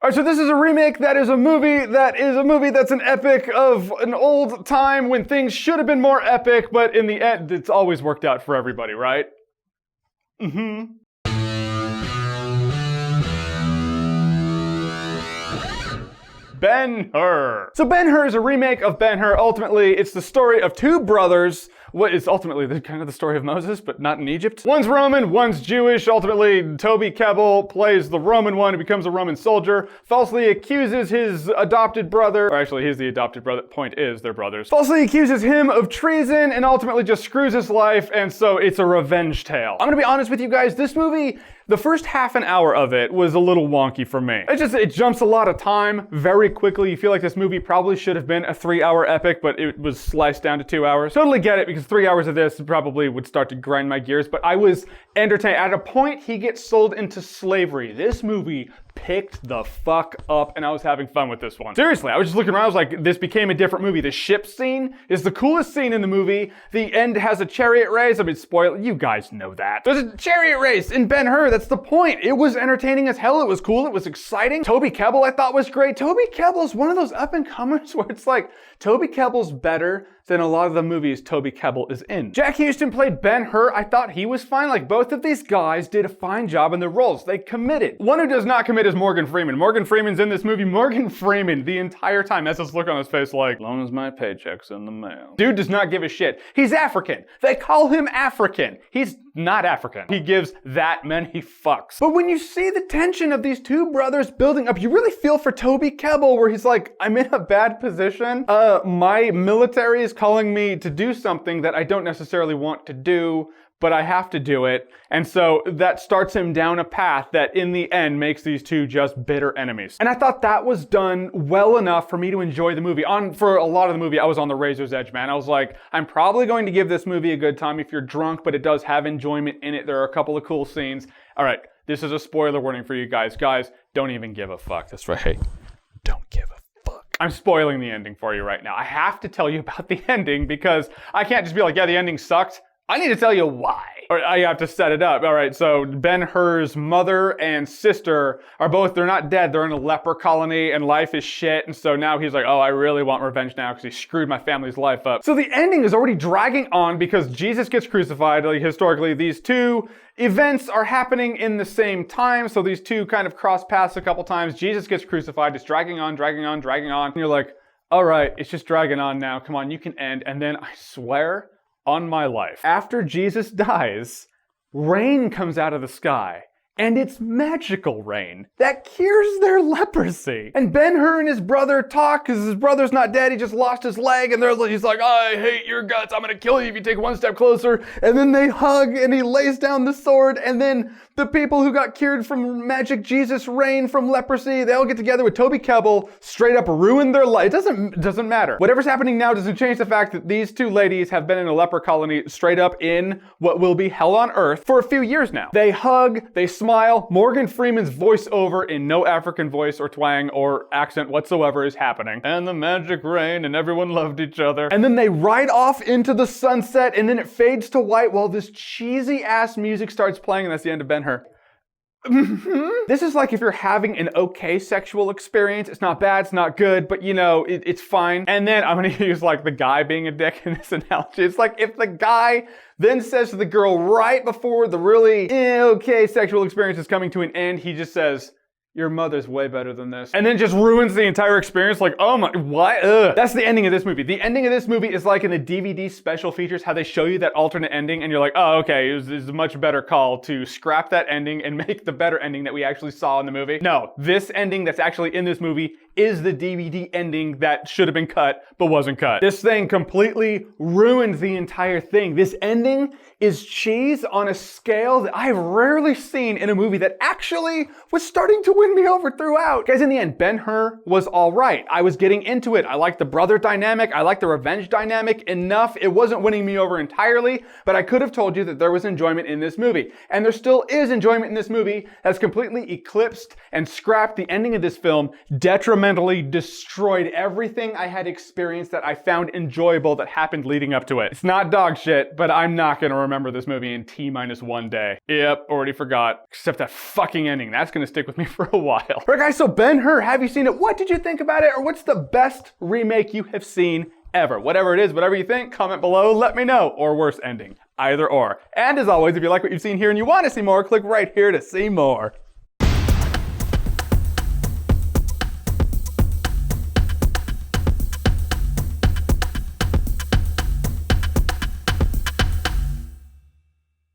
Alright, so this is a remake that is a movie that's an epic of an old time when things should have been more epic, but in the end, it's always worked out for everybody, right? Mm-hmm. Ben-Hur. So Ben-Hur is a remake of Ben-Hur. Ultimately, it's the story of two brothers. What is ultimately kind of the story of Moses, but not in Egypt. One's Roman, one's Jewish. Ultimately, Toby Kebbell plays the Roman one who becomes a Roman soldier, falsely accuses his adopted brother, or actually he's the adopted brother, point is they're brothers, falsely accuses him of treason and ultimately just screws his life, and so it's a revenge tale. I'm gonna be honest with you guys, this movie, the first half an hour of it was a little wonky for me. It jumps a lot of time very quickly. You feel like this movie probably should have been a 3-hour epic, but it was sliced down to 2 hours. Totally get it, because 3 hours of this probably would start to grind my gears, but I was entertained. At a point, he gets sold into slavery. This movie picked the fuck up, and I was having fun with this one. Seriously, I was just looking around, I was like, this became a different movie. The ship scene is the coolest scene in the movie. The end has a chariot race. I mean, spoil, you guys know that. There's a chariot race in Ben-Hur, that's the point. It was entertaining as hell, it was cool, it was exciting. Toby Kebbell I thought was great. Toby Kebbell is one of those up-and-comers where it's like, Toby Kebbell's better than a lot of the movies Toby Kebbell is in. Jack Houston played Ben-Hur. I thought he was fine. Like, both of these guys did a fine job in their roles. They committed. One who does not commit is Morgan Freeman. Morgan Freeman's in this movie. Morgan Freeman, the entire time, has this look on his face like, as long as my paycheck's in the mail. Dude does not give a shit. He's African. They call him African. He's not African. He gives that many fucks. But when you see the tension of these two brothers building up, you really feel for Toby Kebbell, where he's like, I'm in a bad position. My military is calling me to do something that I don't necessarily want to do, but I have to do it. And so that starts him down a path that in the end makes these two just bitter enemies. And I thought that was done well enough for me to enjoy the movie. For a lot of the movie, I was on the razor's edge, man. I was like, I'm probably going to give this movie a good time if you're drunk, but it does have enjoyment in it. There are a couple of cool scenes. All right, this is a spoiler warning for you guys. Guys, don't even give a fuck. That's right. Don't give a fuck. I'm spoiling the ending for you right now. I have to tell you about the ending because I can't just be like, yeah, the ending sucked. I need to tell you why. Or I have to set it up. All right, so Ben-Hur's mother and sister are both, they're not dead, they're in a leper colony and life is shit. And so now he's like, oh, I really want revenge now because he screwed my family's life up. So the ending is already dragging on because Jesus gets crucified. Like, historically, these two events are happening in the same time. So these two kind of cross paths a couple times. Jesus gets crucified, it's dragging on, dragging on, dragging on. And you're like, all right, it's just dragging on now. Come on, you can end. And then I swear, on my life, after Jesus dies, rain comes out of the sky. And it's magical rain that cures their leprosy. And Ben-Hur and his brother talk because his brother's not dead. He just lost his leg. And he's like, I hate your guts. I'm going to kill you if you take one step closer. And then they hug and he lays down the sword. And then the people who got cured from magic Jesus rain from leprosy, they all get together with Toby Kebbell, straight up ruin their life. It doesn't matter. Whatever's happening now doesn't change the fact that these two ladies have been in a leper colony straight up in what will be hell on earth for a few years now. They hug, they smile. Morgan Freeman's voiceover in no African voice or twang or accent whatsoever is happening. And the magic rain and everyone loved each other. And then they ride off into the sunset and then it fades to white while this cheesy ass music starts playing, and that's the end of Ben-Hur. This is like if you're having an okay sexual experience. It's not bad, it's not good, but you know, it's fine. And then I'm gonna use like the guy being a dick in this analogy. It's like if the guy then says to the girl right before the really okay sexual experience is coming to an end, he just says, your mother's way better than this. And then just ruins the entire experience. Like, oh my, what? Ugh. That's the ending of this movie. The ending of this movie is like in the DVD special features, how they show you that alternate ending and you're like, oh, okay, it was a much better call to scrap that ending and make the better ending that we actually saw in the movie. No, this ending that's actually in this movie is the DVD ending that should have been cut, but wasn't cut. This thing completely ruins the entire thing. This ending is cheese on a scale that I've rarely seen in a movie that actually was starting to win me over throughout. Guys, in the end, Ben-Hur was all right. I was getting into it. I liked the brother dynamic. I liked the revenge dynamic enough. It wasn't winning me over entirely, but I could have told you that there was enjoyment in this movie. And there still is enjoyment in this movie that's completely eclipsed and scrapped the ending of this film detrimentally single-handedly destroyed everything I had experienced that I found enjoyable that happened leading up to it. It's not dog shit, but I'm not gonna remember this movie in T-1 day. Yep, already forgot. Except that fucking ending. That's gonna stick with me for a while. All right, guys, so Ben-Hur, have you seen it? What did you think about it? Or what's the best remake you have seen ever? Whatever it is, whatever you think, comment below, let me know. Or worse ending. Either or. And as always, if you like what you've seen here and you want to see more, click right here to see more.